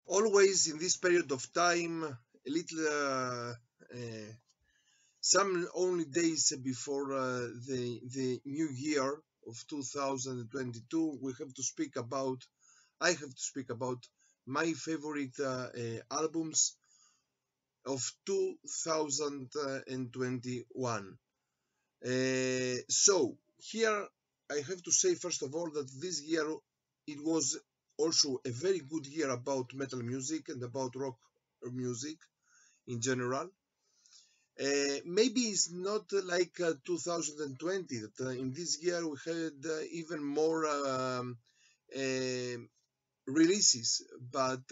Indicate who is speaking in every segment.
Speaker 1: Always in this period of time, a little, some only days before the new year of 2022, I have to speak about my favorite albums of 2021. So here I have to say first of all that this year it was also a very good year about metal music and about rock music in general. Maybe it's not like 2020 that in this year we had even more releases, but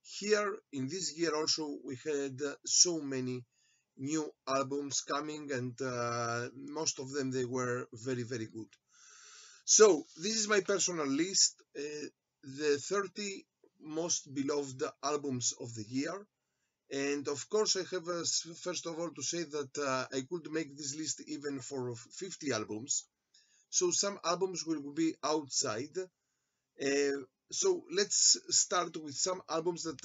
Speaker 1: here in this year also we had so many new albums coming, and most of them they were very good. So this is my personal list, the 30 most beloved albums of the year. And of course I have first of all to say that I could make this list even for 50 albums, so some albums will be outside. So let's start with some albums that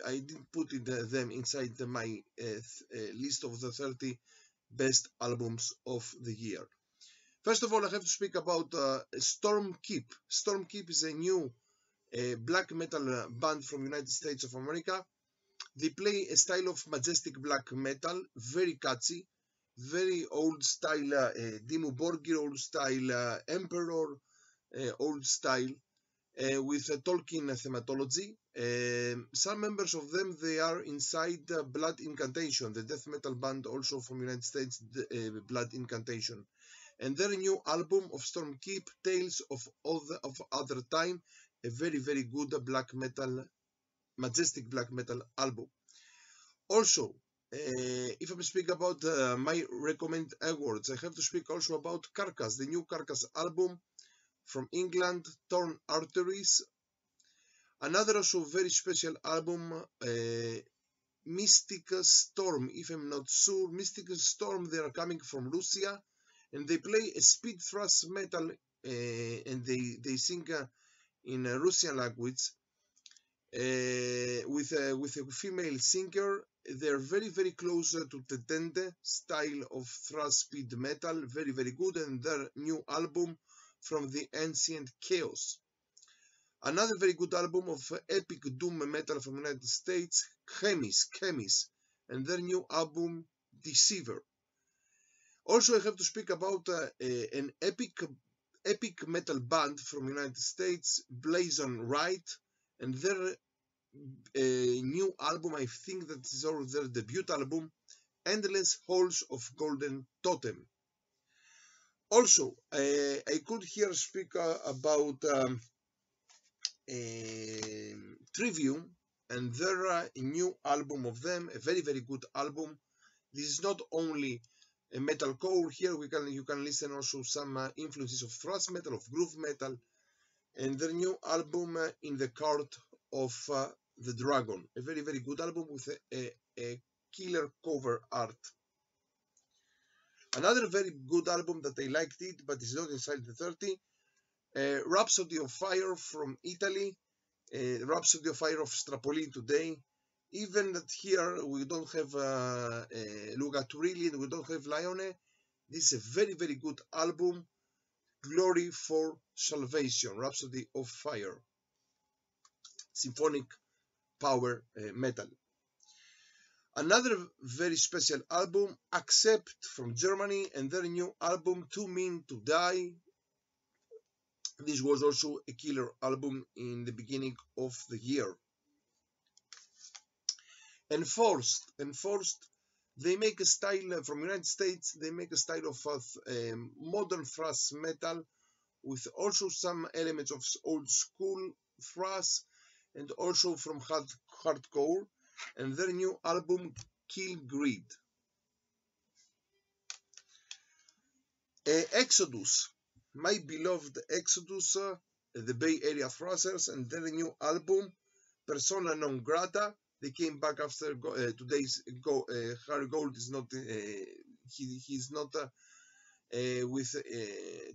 Speaker 1: I didn't put them inside my list of the 30 best albums of the year. First of all, I have to speak about Stormkeep. Stormkeep is a new black metal band from United States of America. They play a style of majestic black metal, very catchy, very old style Dimmu Borgir, old style Emperor, old style with a Tolkien thematology. Some members of them, they are inside Blood Incantation, the death metal band also from United States, Blood Incantation. And their new album of Stormkeep, Tales of Othertime, a very good black metal, majestic black metal album. Also, if I speak about my recommended awards, I have to speak also about Carcass, the new Carcass album from England, Torn Arteries. Another also very special album, Mystic Storm, if I'm not sure. Mystic Storm, they are coming from Russia, and they play a speed thrash metal, and they sing in Russian language with a female singer. They're very close to the Tente style of thrash speed metal, very good, and their new album from the Ancient Chaos. Another very good album of epic doom metal from the United States, Khemmis, and their new album Deceiver. Also, I have to speak about an epic metal band from the United States, Blazon, Rite, and their new album, I think that is all their debut album, Endless Halls of Golden Totem. Also, I could here speak about Trivium and their new album of them, a very good album. This is not only a metalcore. Here you can listen also some influences of thrash metal, of groove metal, and their new album In the Court of the Dragon, a very good album with a killer cover art. Another very good album that I liked it, but it's not inside the 30, Rhapsody of Fire from Italy, Rhapsody of Fire of Strapolin today. Even that here we don't have Luca Turilli and we don't have Lione, this is a very good album, Glory for Salvation, Rhapsody of Fire, symphonic power metal. Another very special album, Accept from Germany, and their new album Too Mean to Die. This was also a killer album in the beginning of the year. Enforced, they make a style from United States. They make a style of modern thrash metal with also some elements of old school thrash and also from hardcore. And their new album, Kill Greed. Exodus, my beloved Exodus, the Bay Area Thrashers, and their new album, Persona Non Grata. They came back after today's go. Harry Gold is not. He's not with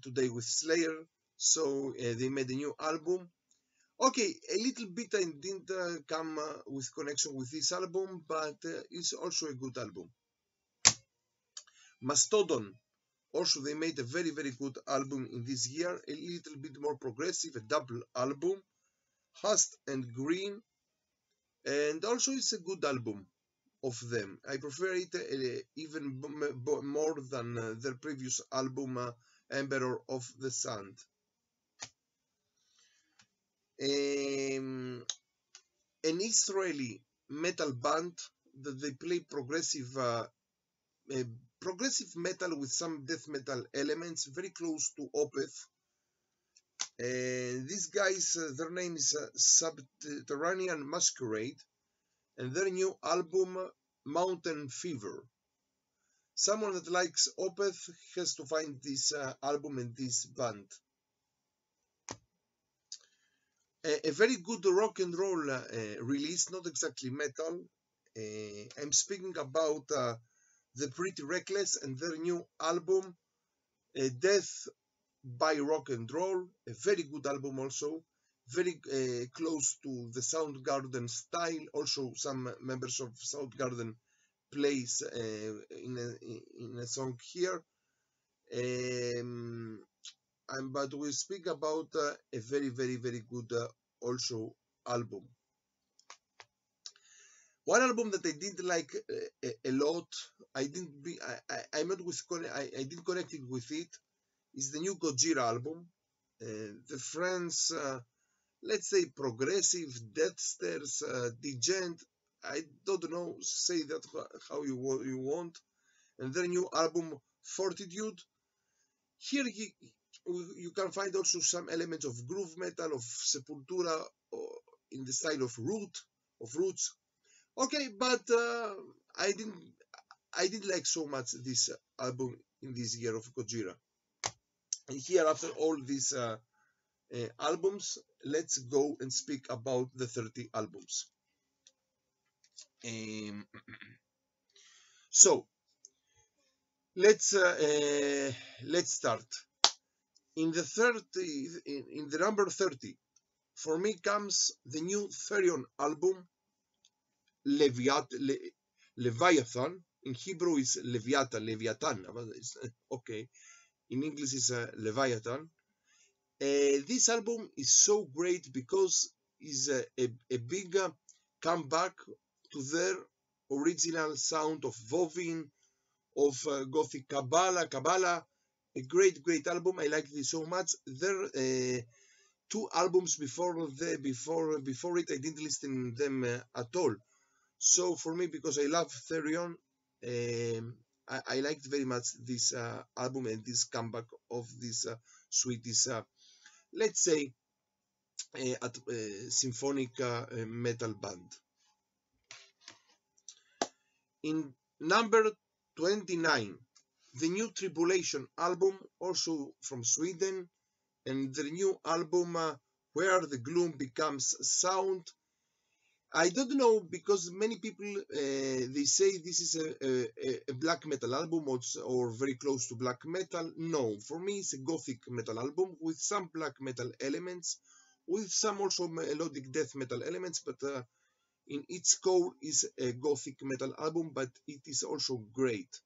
Speaker 1: today with Slayer, so they made a new album. Okay, a little bit I didn't come with connection with this album, but it's also a good album. Mastodon, also they made a very good album in this year, a little bit more progressive, a double album, Hust and Green, and also it's a good album of them. I prefer it even more than their previous album, Emperor of the Sand. An Israeli metal band that they play progressive metal with some death metal elements, very close to Opeth. These guys, their name is Subterranean Masquerade, and their new album, Mountain Fever. Someone that likes Opeth has to find this album and this band. A very good rock and roll release, not exactly metal. I'm speaking about The Pretty Reckless and their new album, Death by Rock and Roll. A very good album also, very close to the Soundgarden style. Also, some members of Soundgarden plays in a song here. But we speak about a very good also album. One album that I didn't like a lot, I'm not with I didn't connect it with it, is the new Gojira album. The friends, let's say progressive, deathsters, degent, I don't know, say that how you want, and their new album Fortitude. Here you can find also some elements of groove metal, of Sepultura, in the style of Roots. Okay, but I didn't like so much this album in this year of Gojira. And here, after all these albums, let's go and speak about the 30 albums. So let's start. In the number 30, for me comes the new Therion album, Leviathan. In Hebrew is Leviathan. Okay. In English is Leviathan. This album is so great because it's a big comeback to their original sound of Vovin, of Gothic Kabbalah. A great album. I like this so much. Their two albums before it, I didn't listen to them at all. So for me, because I love Therion, I liked very much this album and this comeback of this Swedish, let's say, symphonic metal band. In number 29, the new Tribulation album, also from Sweden, and the new album Where the Gloom Becomes Sound. I don't know, because many people they say this is a black metal album or very close to black metal. No, for me it's a gothic metal album with some black metal elements, with some also melodic death metal elements, but in its core is a gothic metal album, but it is also great.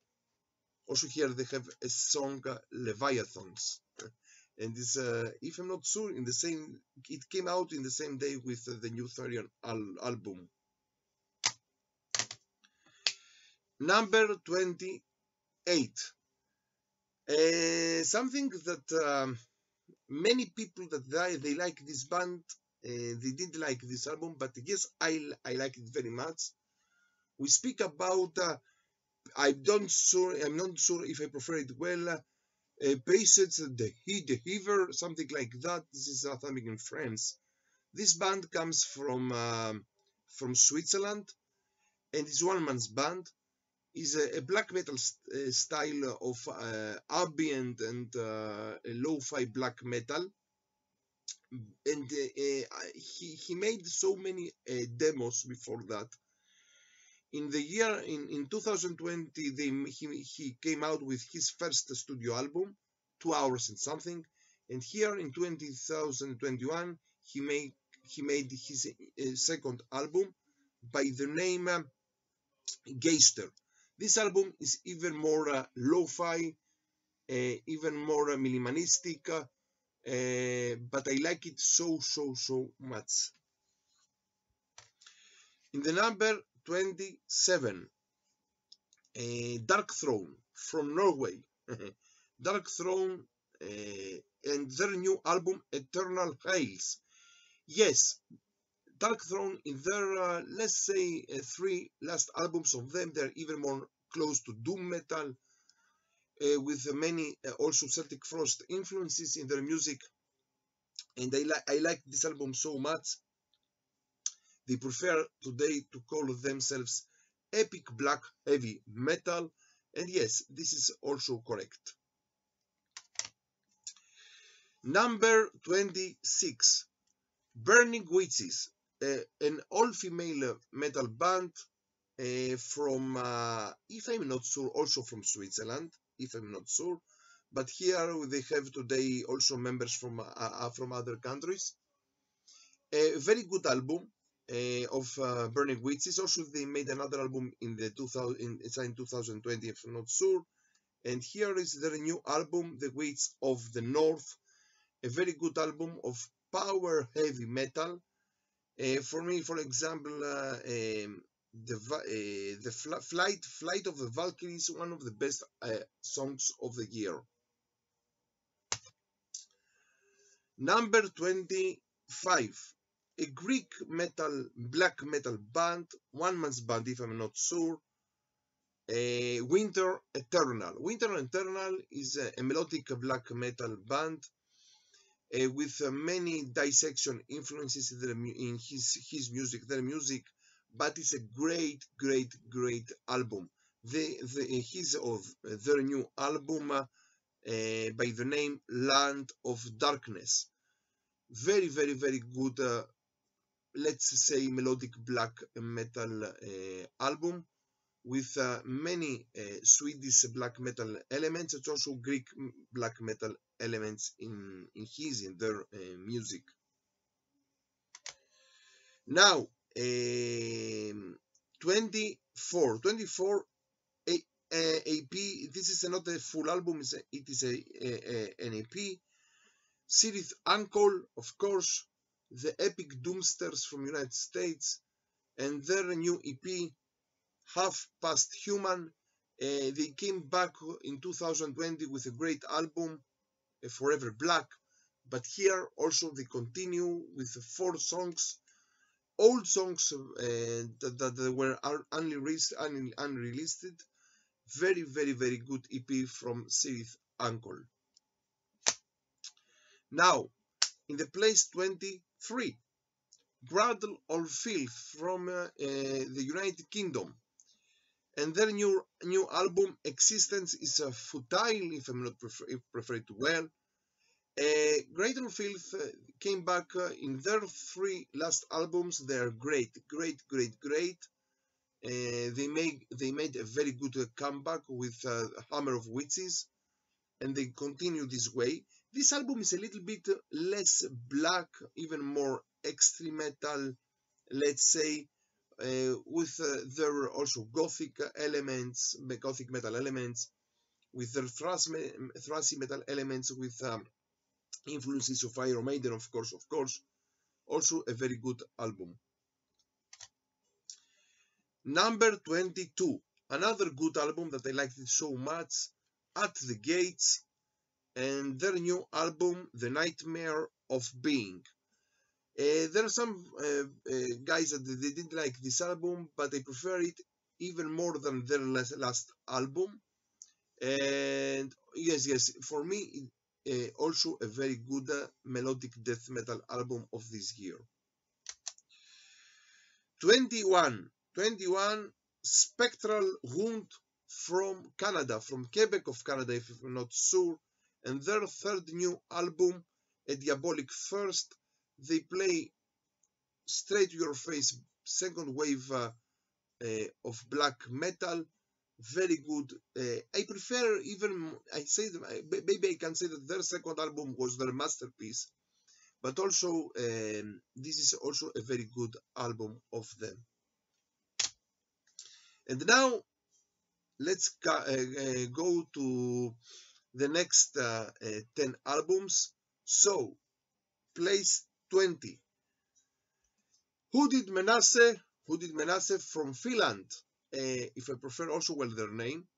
Speaker 1: Also here they have a song Leviathans. And this, if I'm not sure, it came out in the same day with the new Therion album. Number 28. Something that many people that they like this band, they didn't like this album, but yes, I like it very much. We speak about, I'm not sure if I prefer it well, Paysage, the Deceiver, something like that. This is something in France. This band comes from Switzerland, and it's one-man's band. Is a black metal style of ambient and lo-fi black metal, and he made so many demos before that. In the year in 2020, he came out with his first studio album, 2 hours and something, and here in 2021 he he made his second album by the name Geister. This album is even more lo-fi, even more minimalistic, but I like it so much. In the number 27, Darkthrone from Norway. Darkthrone and their new album Eternal Hails. Yes, Darkthrone in their let's say 3 last albums of them, they're even more close to doom metal, with many also Celtic Frost influences in their music, and I like this album so much. They prefer today to call themselves epic black heavy metal, and yes, this is also correct. Number 26, Burning Witches, an all-female metal band from, if I'm not sure, also from Switzerland, if I'm not sure, but here they have today also members from other countries. A very good album of Burning Witches. Also, they made another album in the 2020, if I'm not sure. And here is their new album, The Witch of the North, a very good album of power heavy metal. For me, for example, the Flight of the Valkyries, one of the best songs of the year. Number 25, a Greek metal, black metal band, one-man's band if I'm not sure, Winter Eternal. Winter Eternal is a melodic black metal band with many dissection influences in his music, their music, but it's a great album. Their new album by the name Land of Darkness. Very good, let's say melodic black metal album with many Swedish black metal elements. It's also Greek black metal elements in their music. Now 24 AP. This is not a full album, it is an EP. Cirith Ungol, of course, the Epic Doomsters from United States, and their new EP, Half Past Human. They came back in 2020 with a great album, Forever Black, but here also they continue with 4 songs, old songs that were unreleased. Very good EP from Cirith Ungol. Now, in the place 23, Cradle or Filth from the United Kingdom, and their new album Existence is Futile, if I'm not preferred to well. Cradle or Filth came back in their 3 last albums. They are great. They made a very good comeback with Hammer of Witches, and they continue this way. This album is a little bit less black, even more extreme metal, let's say, with their also gothic elements, gothic metal elements, with their thrashy metal elements, with influences of Iron Maiden, of course. Also a very good album. Number 22, another good album that I liked it so much, At the Gates, and their new album, The Nightmare of Being. There are some guys that they didn't like this album, but I prefer it even more than their last album. And yes, for me, also a very good melodic death metal album of this year. 21, Spectral Wound from Canada, from Quebec of Canada, if I'm not sure, and their 3rd new album, A Diabolic First. They play straight to your face 2nd wave of black metal, very good. I prefer even, maybe I can say that their 2nd album was their masterpiece, but also this is also a very good album of them. And now let's go to the next 10 albums. So, place 20. Hooded Menace from Finland, if I prefer also well their name.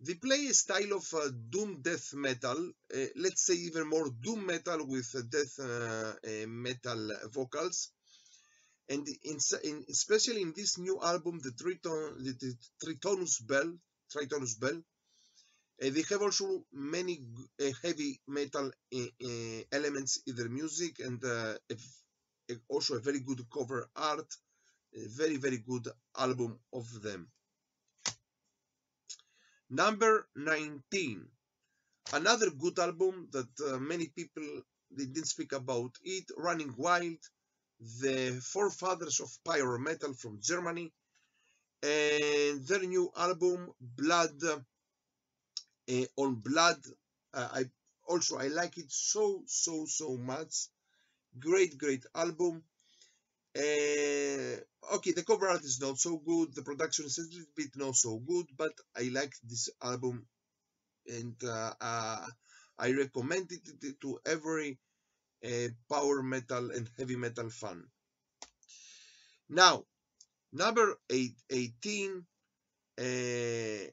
Speaker 1: They play a style of doom death metal, let's say even more doom metal with death metal vocals. And especially in this new album, the Tritonus Bell, they have also many heavy metal elements in their music, and also a very good cover art. A very, very good album of them. Number 19. Another good album that many people they didn't speak about it. Running Wild, the forefathers of pyrometal from Germany, and their new album Blood on Blood. I like it so much. Great album. Okay, the cover art is not so good, the production is a little bit not so good, but I like this album, and I recommend it to every power metal and heavy metal fan. Now, number 18, a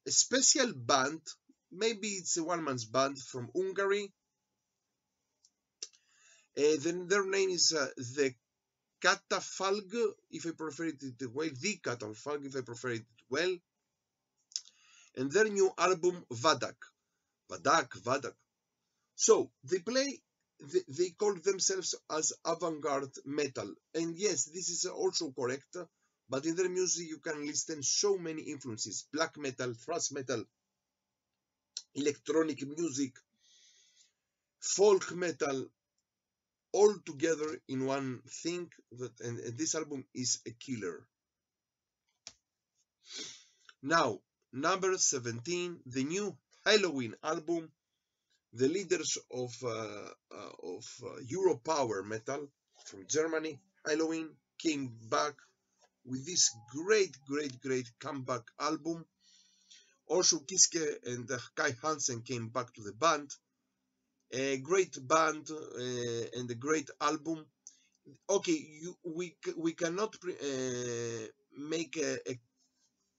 Speaker 1: special band, maybe it's a one-man's band from Hungary. Then their name is the Catafalque, if I prefer it well, the Catafalque, if I prefer it well, and their new album Vadak. So they call themselves as avant-garde metal, and yes, this is also correct. But in their music, you can listen so many influences: black metal, thrash metal, electronic music, folk metal, all together in one thing. And this album is a killer. Now, number 17, the new Halloween album. The leaders of Euro power metal from Germany, Halloween, came back with this great comeback album. Also, Kiske and Kai Hansen came back to the band. A great band and a great album. Okay, we cannot make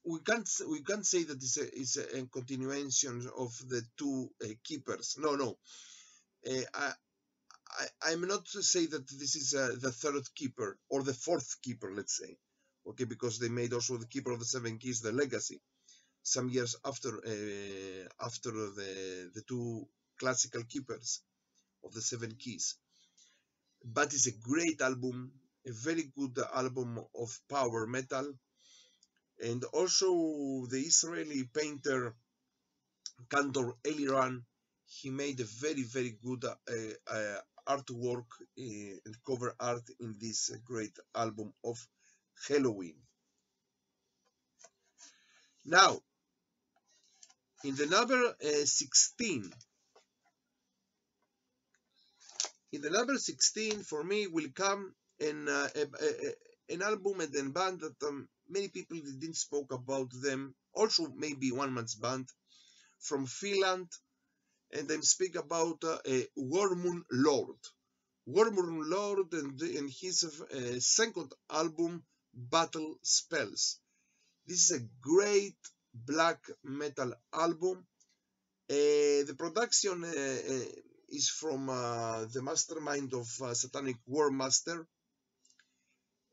Speaker 1: we can't say that it's a continuation of the two keepers. No. I'm not to say that this is the third keeper or the fourth keeper, let's say, okay, because they made also the keeper of the seven keys, the legacy, some years after the two classical keepers of the seven keys. But it's a great album, a very good album of power metal. And also the Israeli painter Kantor Eliran, he made a very good artwork and cover art in this great album of Halloween. Now, in the number 16, for me will come an album and a band that many people didn't spoke about them. Also, maybe one man's band from Finland, and I speak about Wormwood Lord. Wormwood Lord and his second album, Battle Spells. This is a great black metal album. The production is from the mastermind of Satanic War Master.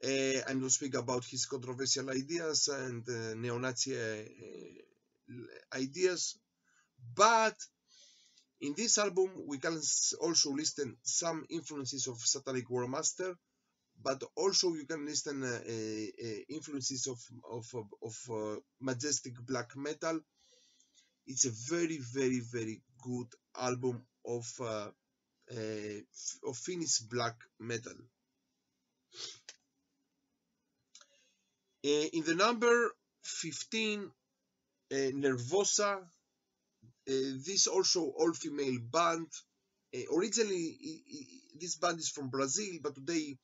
Speaker 1: I'm going to speak about his controversial ideas and neo-Nazi ideas. But in this album, we can also listen some influences of Satanic War Master, but also you can listen influences of majestic black metal. It's a very good album of Finnish black metal. In the number 15, Nervosa. This also all-female band. originally this band is from Brazil, but today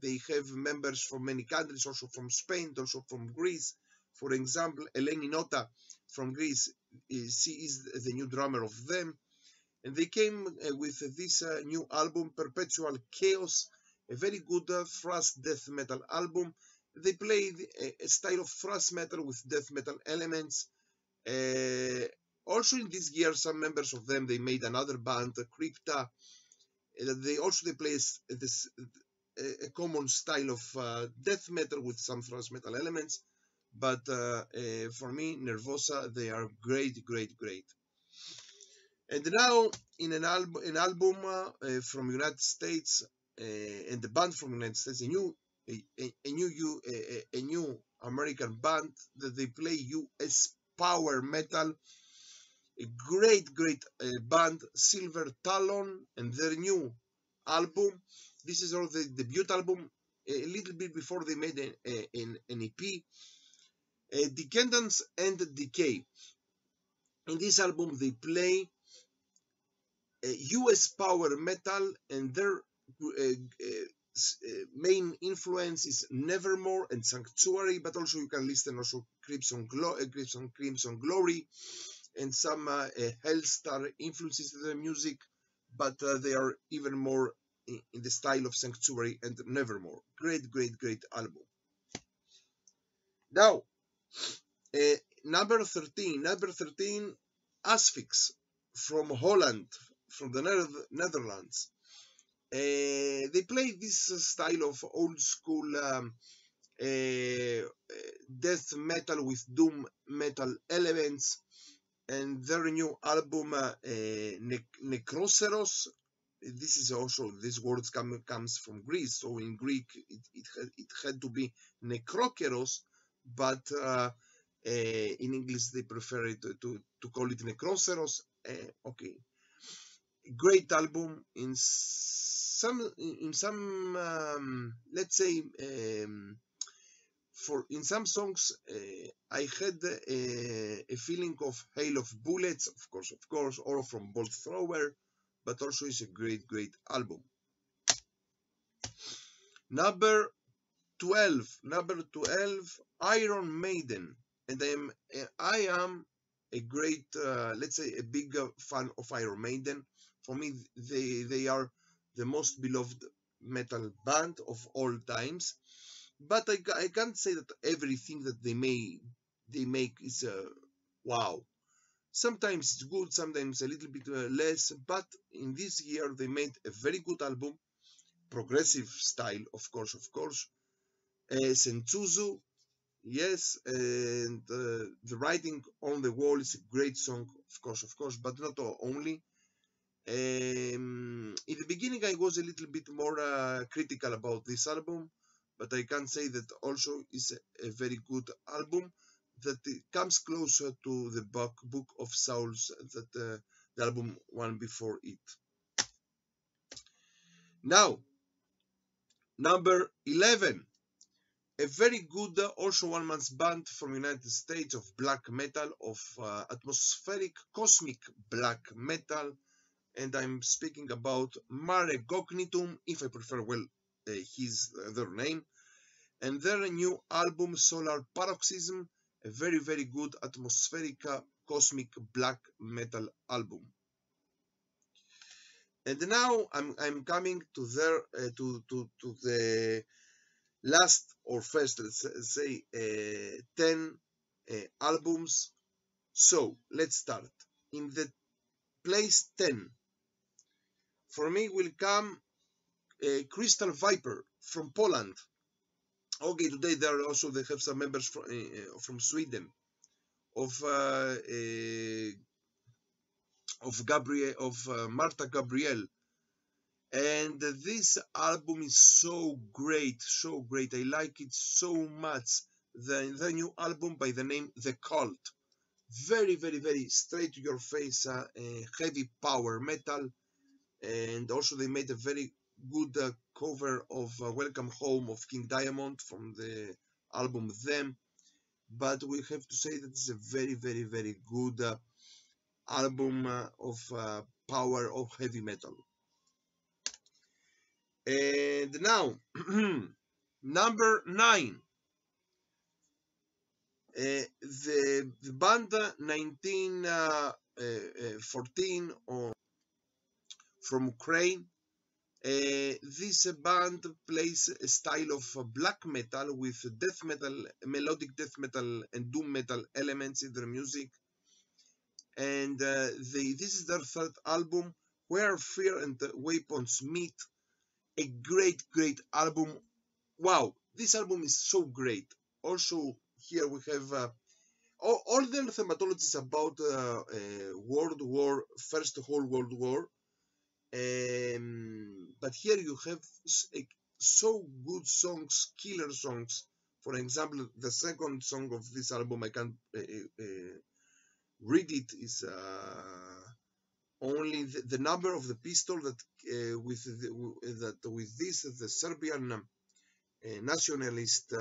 Speaker 1: they have members from many countries, also from Spain, also from Greece. For example, Eleni Nota from Greece, she is the new drummer of them. And they came with this new album, Perpetual Chaos, a very good thrash death metal album. They play a style of thrash metal with death metal elements. Also in this year, some members of them, they made another band, Crypta. They play this a common style of death metal with some thrash metal elements. But for me, Nervosa, they are great. And now in an album from United States, and the band from United States, a new American band that they play US power metal. A great band, Silver Talon, and their new album. This is all the debut album. A little bit before they made an EP. Decadence and Decay. In this album, they play US power metal, and their main influence is Nevermore and Sanctuary, but also you can listen also Crimson Glory and some Hellstar influences in the music, but they are even more in the style of Sanctuary and Nevermore. Great album. Now, number 13, Asphyx from Holland, from the Netherlands. They play this style of old school death metal with doom metal elements, and their new album Necroceros. This is also, this word comes from Greece, so in Greek it had to be Necrokeros, but in English they prefer it to call it Necroceros. Okay, great album. In some let's say in some songs I had a feeling of Hail of Bullets, of course, or from Bolt Thrower, but also it's a great album. Number 12, Iron Maiden, and I am a great, let's say, a big fan of Iron Maiden. For me, they are the most beloved metal band of all times. But I can't say that everything that they make is wow. Sometimes it's good, sometimes a little bit less. But in this year they made a very good album, progressive style, of course. Senzuzu, yes, and the Writing on the Wall is a great song, of course, but not only. In the beginning, I was a little bit more critical about this album, but I can say that also is a very good album that comes closer to the Book of Souls that the album one before it. Now, number 11, a very good also one-man's band from United States of black metal, of atmospheric cosmic black metal, and I'm speaking about Mare Cognitum, if I prefer their name, and their new album Solar Paroxysm, a very good atmospheric cosmic black metal album. And now I'm coming to the last, or first, let's say 10 albums. So let's start. In the place 10, for me will come Crystal Viper from Poland. Okay, today they have some members from Sweden, of Marta Gabriel, and this album is so great. I like it so much. The new album by the name The Cult, very straight to your face, heavy power metal, and also they made a very good cover of Welcome Home of King Diamond from the album Them. But we have to say that it's a very good album of power of heavy metal. And now, number 9. The band 1914 from Ukraine. This band plays a style of black metal with death metal, melodic death metal, and doom metal elements in their music. And this is their third album, Where Fear and Weapons Meet. A great album. Wow, this album is so great. Also, here we have all the thematologies about First Whole World War. But here you have so good songs, killer songs. For example, the second song of this album, I can't read it, is only the number of the pistol that with this the Serbian nationalist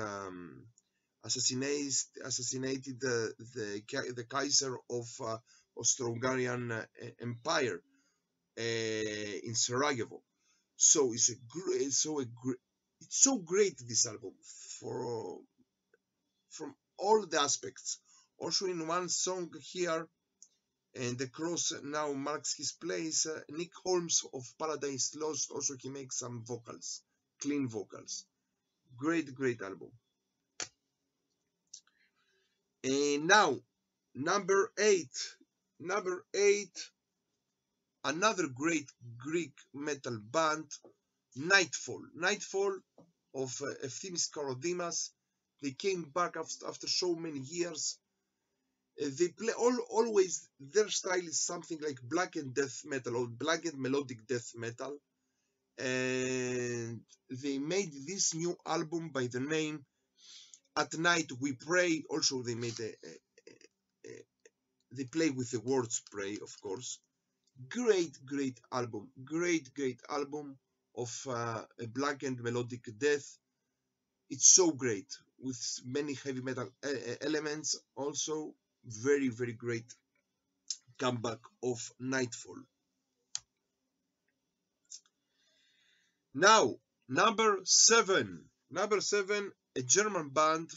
Speaker 1: assassinated the Kaiser of Austro-Hungarian Empire in Sarajevo. So it's so great this album from all the aspects. Also in one song here, and the cross now marks his place. Nick Holmes of Paradise Lost, also he makes some vocals, clean vocals. Great album. And now, number 8, another great Greek metal band, Nightfall of Ephemis Karodimas. They came back after so many years. They play always their style is something like blackened death metal or blackened melodic death metal, and they made this new album by the name At Night We Pray. Also, they made they play with the words pray, of course. Great album, great album of a blackened melodic death. It's so great with many heavy metal elements. Also, very great comeback of Nightfall. Now, number 7, a German band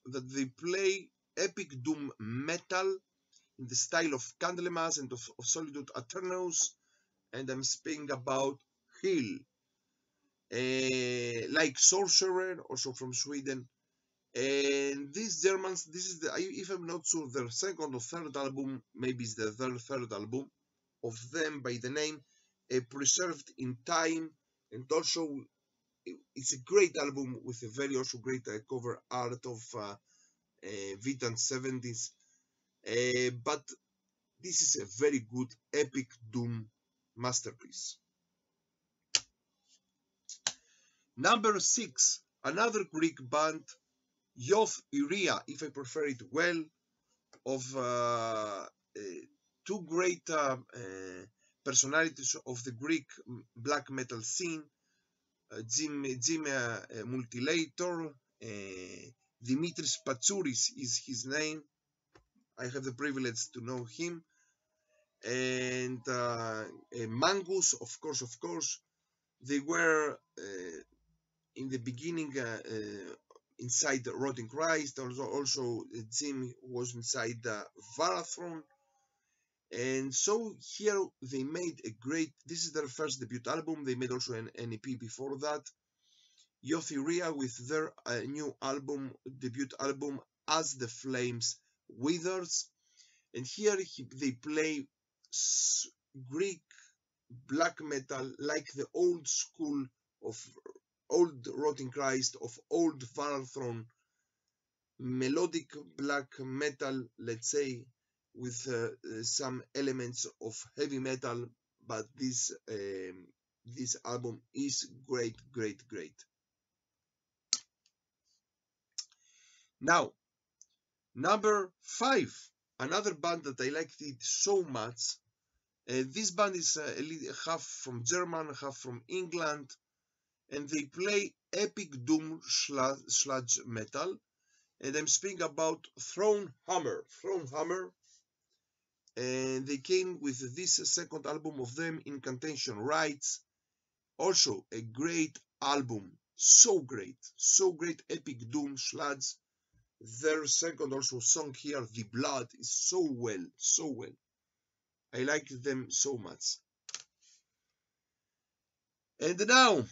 Speaker 1: that they play epic doom metal in the style of Candlemas and of Solitude Aeternus, and I'm speaking about Hill. Like Sorcerer, also from Sweden. And these Germans, this is if I'm not sure, their second or third album, maybe it's their third album of them by the name Preserved in Time, and also it's a great album with a very also great cover art of Vitan 70s. But this is a very good epic doom masterpiece. Number 6, another Greek band, Yoth Iria, if I prefer it well, of two great personalities of the Greek black metal scene, Jim Multilator, Dimitris Patsouris is his name. I have the privilege to know him. And Mangus, of course, they were in the beginning inside the Rotting Christ. Also Jim was inside the Varathron. And so here they made a great, this is their first debut album. They made also an EP before that, Yotheria, with their new album, debut album, As the Flames Withers. And here they play Greek black metal like the old school of old Rotting Christ, of old Varathron, melodic black metal, let's say, with some elements of heavy metal, but this album is great. Now, number 5, another band that I liked it so much. This band is half from German, half from England, and they play epic doom sludge metal. And I'm speaking about Thronehammer. and they came with this second album of them, Incantation Rites. Also a great album, so great, epic doom sludge. Their second also song here, The Blood, is so well. I like them so much. And now,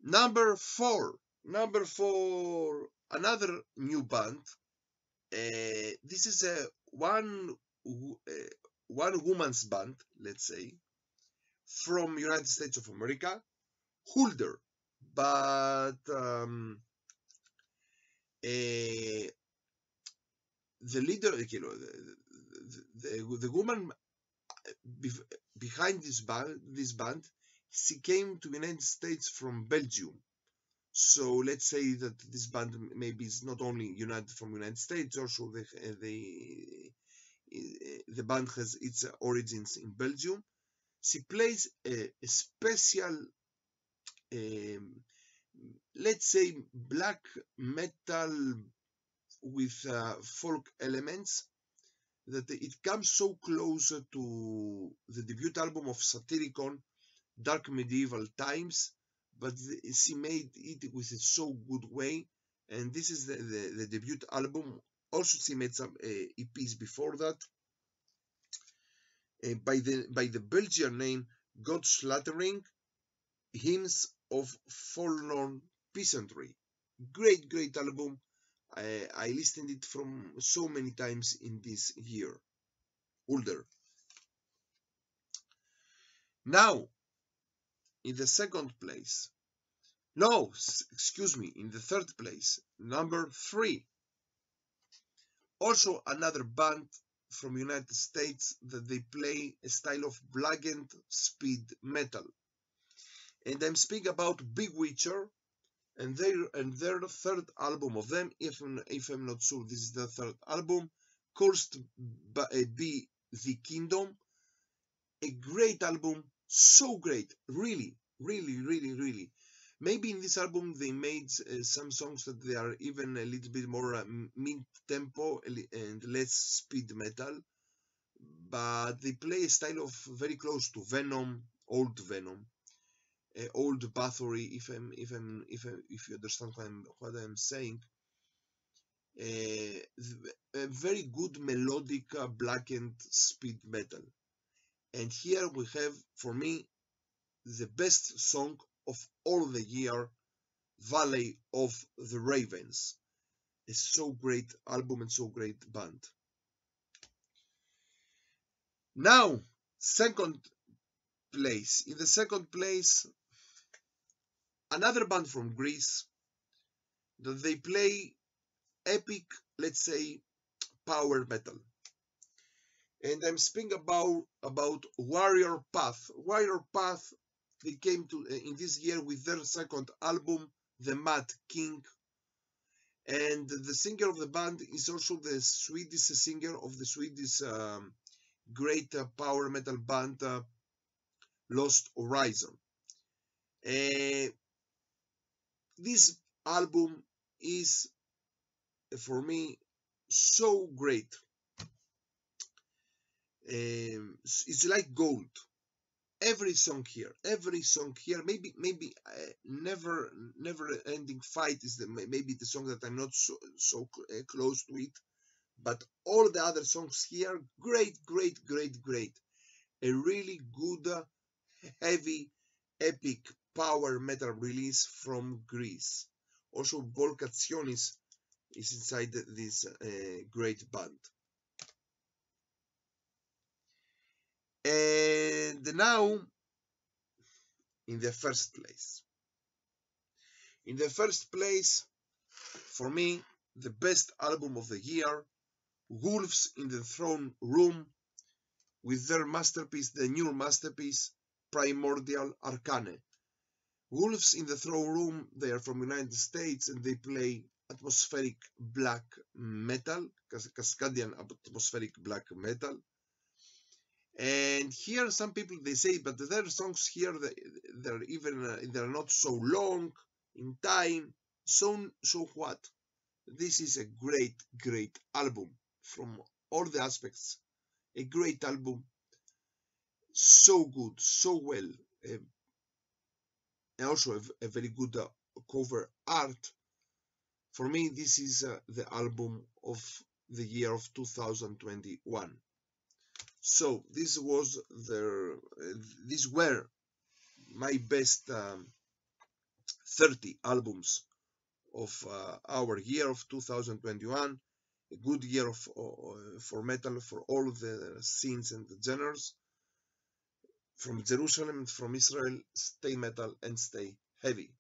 Speaker 1: number four, another new band. This is a one woman's band, let's say, from United States of America, Hulder, but the leader, the woman behind this band, she came to the United States from Belgium. So let's say that this band maybe is not only from United States, also the band has its origins in Belgium. She plays a special, let's say, black metal with folk elements, that it comes so close to the debut album of Satyricon, Dark Medieval Times, but she made it with a so good way, and this is the debut album. Also, she made some EPs before that, by the Belgian name God Slaughtering, Hymns of Forlorn Peasantry. Great album. I listened it from so many times in this year. Older. Now, in the second place, no, excuse me, in the third place, number 3. Also another band from United States that they play a style of blackened speed metal. And I'm speaking about Big Witcher and their third album of them, if I'm not sure this is the third album, Cursed Be the Kingdom. A great album, so great, really. Maybe in this album they made some songs that they are even a little bit more mid-tempo and less speed metal, but they play a style of very close to Venom, old Venom, old Bathory, if you understand what I'm saying. A very good melodic blackened speed metal. And here we have, for me, the best song of all the year, Valley of the Ravens. It's so great album and so great band. Now, second place. In the second place, another band from Greece that they play epic, let's say, power metal. And I'm speaking about Warrior Path. Warrior Path, they came to in this year with their second album, The Mad King. And the singer of the band is also the Swedish singer of the Swedish great power metal band Lost Horizon. This album is, for me, so great. It's like gold. Every song here, maybe never ending fight is maybe the song that I'm not so close to it, but all the other songs here, great. A really good, heavy, epic power metal release from Greece. Also, Volkationis is inside this great band. And now, in the first place. In the first place, for me, the best album of the year, Wolves in the Throne Room, with their masterpiece, the new masterpiece, Primordial Arcane. Wolves in the Throne Room, they are from United States and they play atmospheric black metal, Cascadian atmospheric black metal. And here some people, they say, but their songs here, they're not so long in time. So what? This is a great album from all the aspects. a great album, so good, so well, and also a very good cover art. For me, this is the album of the year of 2021. So these were my best 30 albums of our year of 2021. A good year for metal, for all the scenes and the genres. From Jerusalem, from Israel, stay metal and stay heavy.